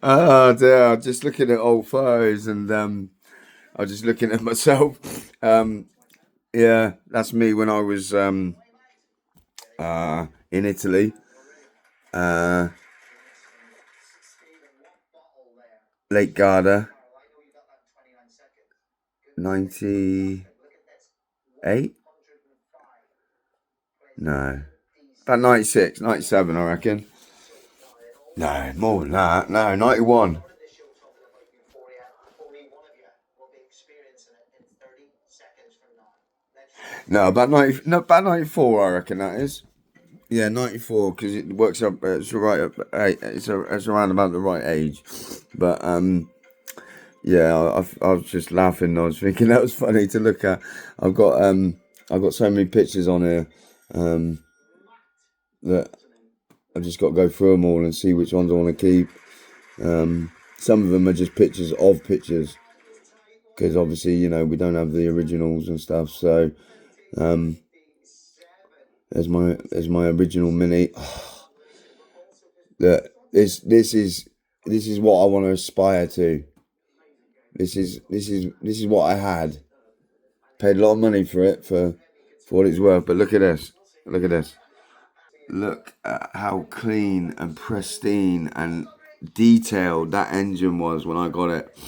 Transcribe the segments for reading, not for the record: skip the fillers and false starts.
Oh dear, I'm just looking at old photos and I'm just looking at myself. Yeah, that's me when I was in Italy. Uh, Lake Garda, 98? No, about 96, 97, I reckon. No, more than that. No, 91. No, about 90, no, about 94, I reckon that is. Yeah, 94, because it works up, it's right up, it's around about the right age. But, yeah, I was just laughing. I was thinking that was funny to look at. I've got so many pictures on here, that I've just got to go through them all and see which ones I want to keep. Some of them are just pictures of pictures, because obviously, you know, we don't have the originals and stuff. So, there's my original Mini. Look, this is what I want to aspire to. This is what I had. Paid a lot of money for it, for what it's worth. But look at this. Look at this. Look at how clean and pristine and detailed that engine was when I got it.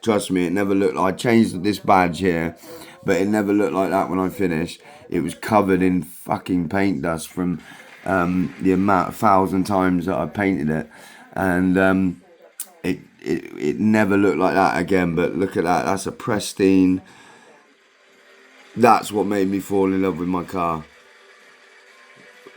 Trust me, it never looked like, I changed this badge here, but it never looked like that when I finished. It was covered in fucking paint dust from the amount, 1,000 times that I painted it. And it never looked like that again. But look at that. That's a pristine. That's what made me fall in love with my car.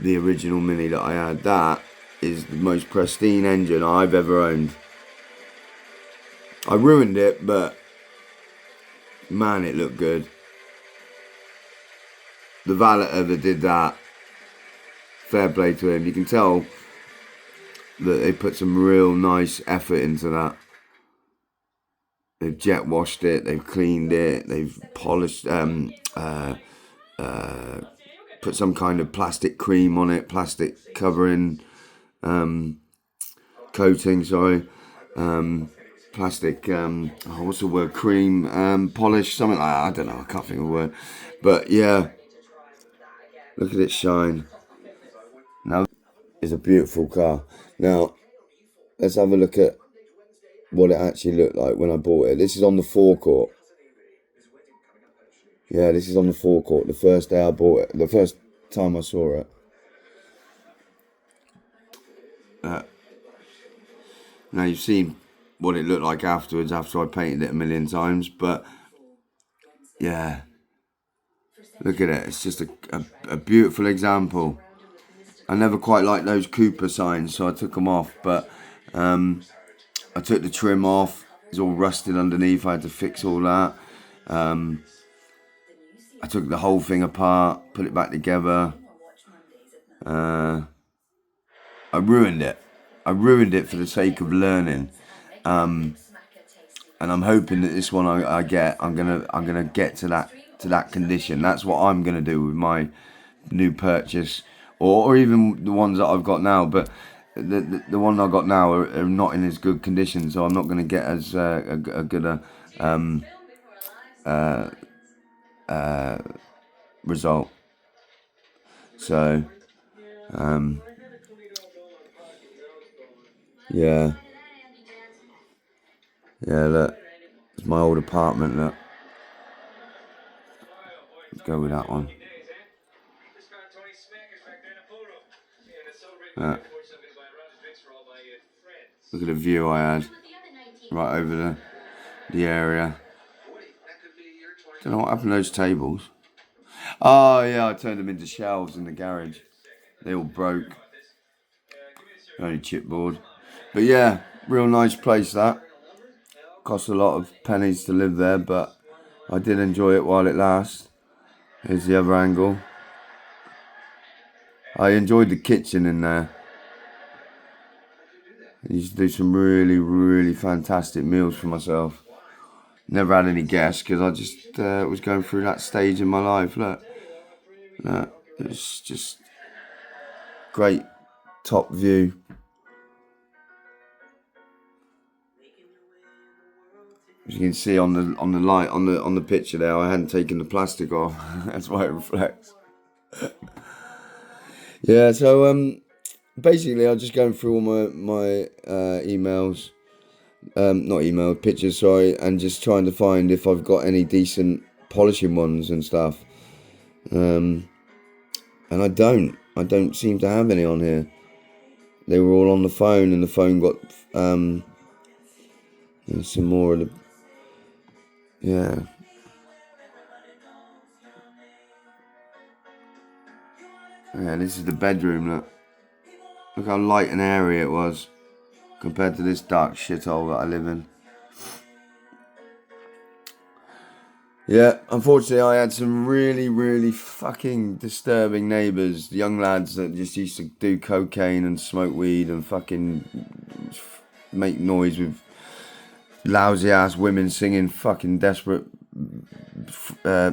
The original Mini that I had. That is the most pristine engine I've ever owned. I ruined it, but man, it looked good. The valeter that did that, fair play to him. You can tell that they put some real nice effort into that. They've jet washed it, they've cleaned it, they've polished, put some kind of plastic cream on it, plastic covering, coating, sorry, plastic, what's the word, cream, polish, something like that, I don't know, I can't think of the word, but yeah, look at it shine. Now, it's a beautiful car. Now, let's have a look at what it actually looked like when I bought it. This is on the forecourt. Yeah, this is on the forecourt. The first day I bought it, the first time I saw it. Now you've seen what it looked like afterwards, after I painted it a million times, but yeah, look at it. It's just a beautiful example. I never quite liked those Cooper signs, so I took them off, but I took the trim off. It's all rusted underneath. I had to fix all that. I took the whole thing apart, put it back together. I ruined it. I ruined it for the sake of learning. And I'm hoping that this one I get, I'm gonna get to that condition. That's what I'm gonna do with my new purchase, or even the ones that I've got now. But the one I've got now are not in as good condition, so I'm not gonna get as a good result. So yeah, look, it's my old apartment. Look, let's go with that one. Look at the view I had right over the area. Don't know what happened to those tables. Oh yeah, I turned them into shelves in the garage. They all broke. Only chipboard. But yeah, real nice place that. Cost a lot of pennies to live there, but I did enjoy it while it lasts. Here's the other angle. I enjoyed the kitchen in there. I used to do some really, really fantastic meals for myself. Never had any guests because I just was going through that stage in my life. Look, it's just great top view. As you can see on the light on the picture there, I hadn't taken the plastic off. That's why it reflects. Yeah, so basically I'm just going through all my emails, not email, pictures, sorry, and just trying to find if I've got any decent polishing ones and stuff. And I don't seem to have any on here. They were all on the phone, and the phone got some more of the, yeah. Yeah, this is the bedroom, look. Look how light and airy it was compared to this dark shithole that I live in. Yeah, unfortunately I had some really, really fucking disturbing neighbours. Young lads that just used to do cocaine and smoke weed and fucking make noise with lousy ass women singing fucking desperate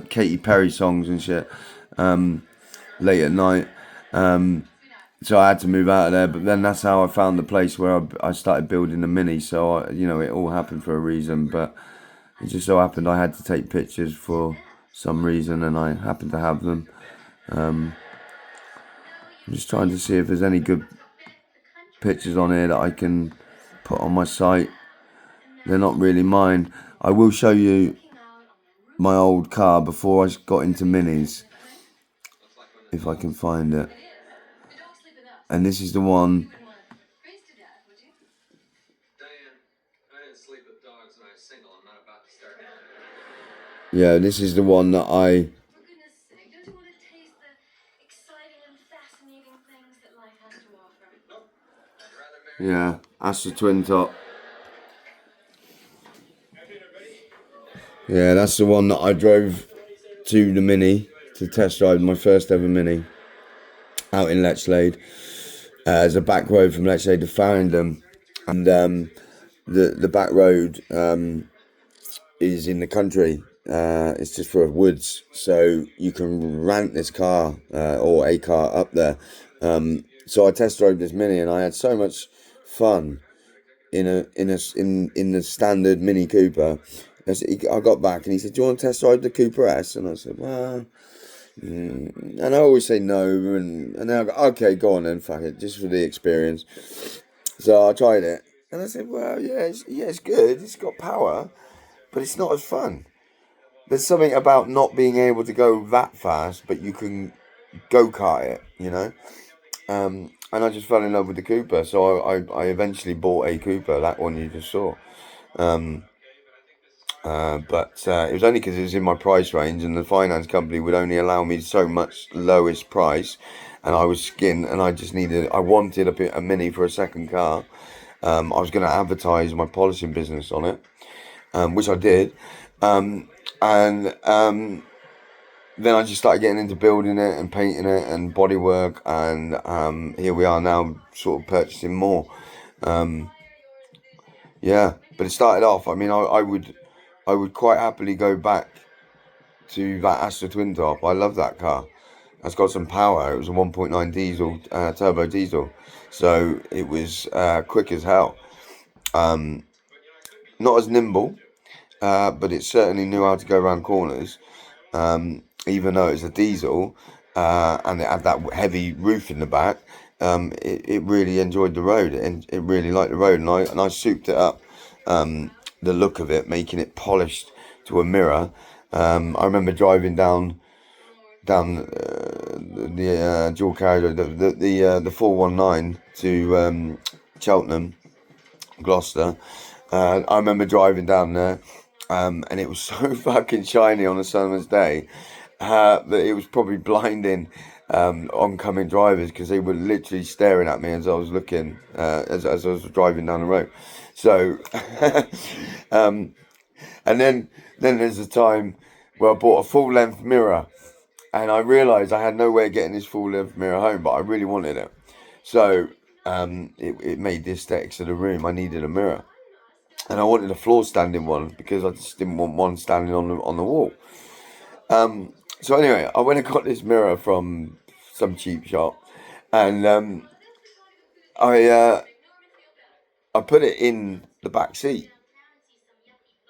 Katy Perry songs and shit late at night. So I had to move out of there, but then that's how I found the place where I started building the Mini. So it all happened for a reason, but it just so happened I had to take pictures for some reason, and I happened to have them. I'm just trying to see if there's any good pictures on here that I can put on my site. They're not really mine. I will show you my old car before I got into Minis, if I can find it. And this is the one. Yeah, this is the one that I. Yeah, Astra Twin Top. Yeah, that's the one that I drove to the Mini to test drive my first ever Mini out in Lechlade. There's a back road from Lechlade to Farringdon, and the back road is in the country. It's just for woods, so you can rent this car or a car up there. So I test drove this Mini, and I had so much fun in the standard Mini Cooper. I got back and he said, "Do you want to test drive the Cooper S?" And I said, "Well," and I always say no, and then I go, "Okay, go on then, fuck it, just for the experience." So I tried it, and I said, "Well, yeah, it's good. It's got power, but it's not as fun. There's something about not being able to go that fast, but you can go-kart it, you know." And I just fell in love with the Cooper, so I eventually bought a Cooper, that one you just saw. But it was only because it was in my price range, and the finance company would only allow me so much lowest price, and I was skint, and I wanted a Mini for a second car. I was going to advertise my polishing business on it, which I did, and then I just started getting into building it and painting it and bodywork, and here we are now, sort of purchasing more. Yeah, but it started off. I mean, I would quite happily go back to that Astra Twin Top. I love that car. It's got some power. It was a 1.9 diesel, turbo diesel, so it was quick as hell. Not as nimble, but it certainly knew how to go around corners. Even though it's a diesel and it had that heavy roof in the back, it really enjoyed the road, and it really liked the road, and I souped it up, the look of it, making it polished to a mirror. I remember driving down the dual carriage, the 419 to Cheltenham, Gloucester. I remember driving down there, and it was so fucking shiny on a summer's day that it was probably blinding oncoming drivers, because they were literally staring at me as I was looking, as I was driving down the road. So, and then there's a time where I bought a full length mirror, and I realised I had no way of getting this full length mirror home, but I really wanted it. So it made the aesthetics of the room. I needed a mirror, and I wanted a floor standing one because I just didn't want one standing on the wall. So anyway, I went and got this mirror from some cheap shop, And I put it in the back seat.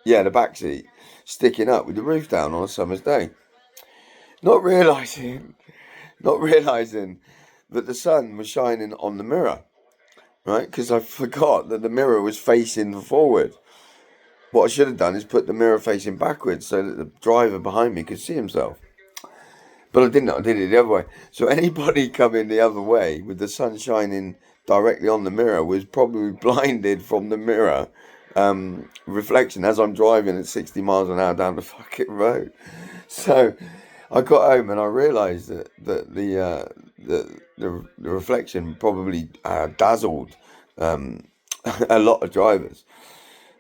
Yeah, the back seat, sticking up with the roof down on a summer's day. Not realizing, not realizing that the sun was shining on the mirror, right? Because I forgot that the mirror was facing forward. What I should have done is put the mirror facing backwards so that the driver behind me could see himself. But I didn't. I did it the other way. So anybody coming the other way with the sun shining directly on the mirror was probably blinded from the mirror reflection as I'm driving at 60 miles an hour down the fucking road. So I got home and I realised that the reflection probably dazzled a lot of drivers.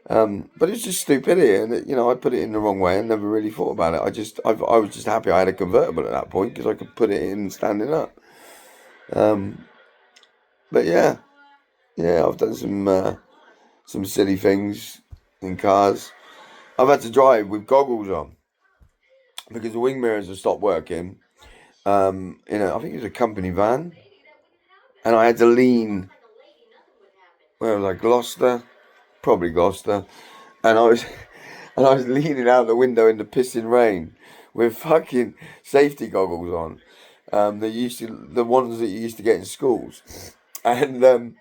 But it's just stupidity, and I put it in the wrong way and never really thought about it. I was just happy I had a convertible at that point because I could put it in standing up. But yeah, I've done some silly things in cars. I've had to drive with goggles on because the wing mirrors have stopped working. I think it was a company van, and I had to lean. Where was I? Gloucester, probably Gloucester, and I was leaning out the window in the pissing rain with fucking safety goggles on. The ones that you used to get in schools, and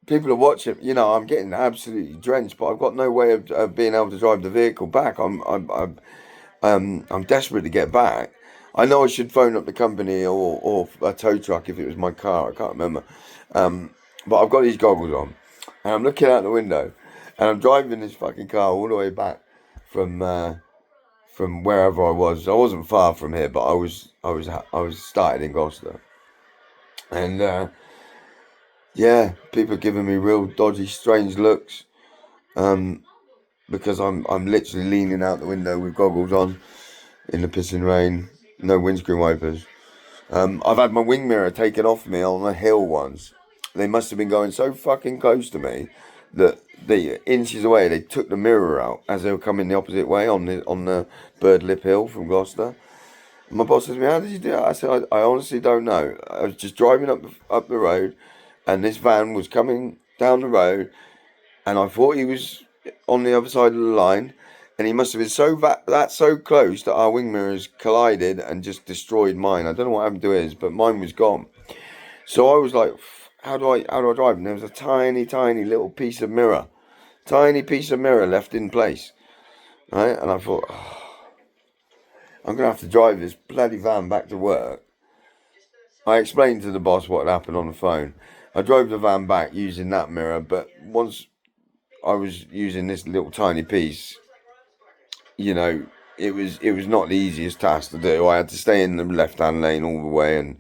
people are watching. I'm getting absolutely drenched, but I've got no way of being able to drive the vehicle back. I'm desperate to get back. I know I should phone up the company or a tow truck if it was my car. I can't remember. But I've got these goggles on, and I'm looking out the window, and I'm driving this fucking car all the way back from wherever I was. I wasn't far from here, but I was started in Gloucester, and people are giving me real dodgy, strange looks, because I'm literally leaning out the window with goggles on in the pissing rain, no windscreen wipers. I've had my wing mirror taken off me on a hill once. They must have been going so fucking close to me that inches away they took the mirror out as they were coming the opposite way on the Birdlip Hill from Gloucester. My boss says to me, "How did you do that?" I said, I honestly don't know. I was just driving up the road, and this van was coming down the road, and I thought he was on the other side of the line, and he must have been so close that our wing mirrors collided and just destroyed mine. I don't know what happened to his, but mine was gone. So I was like, how do I drive? And there was a tiny little piece of mirror left in place, right? And I thought, I'm gonna have to drive this bloody van back to work. I explained to the boss what had happened on the phone. I drove the van back using that mirror, but once I was using this little tiny piece, it was not the easiest task to do. I had to stay in the left-hand lane all the way, and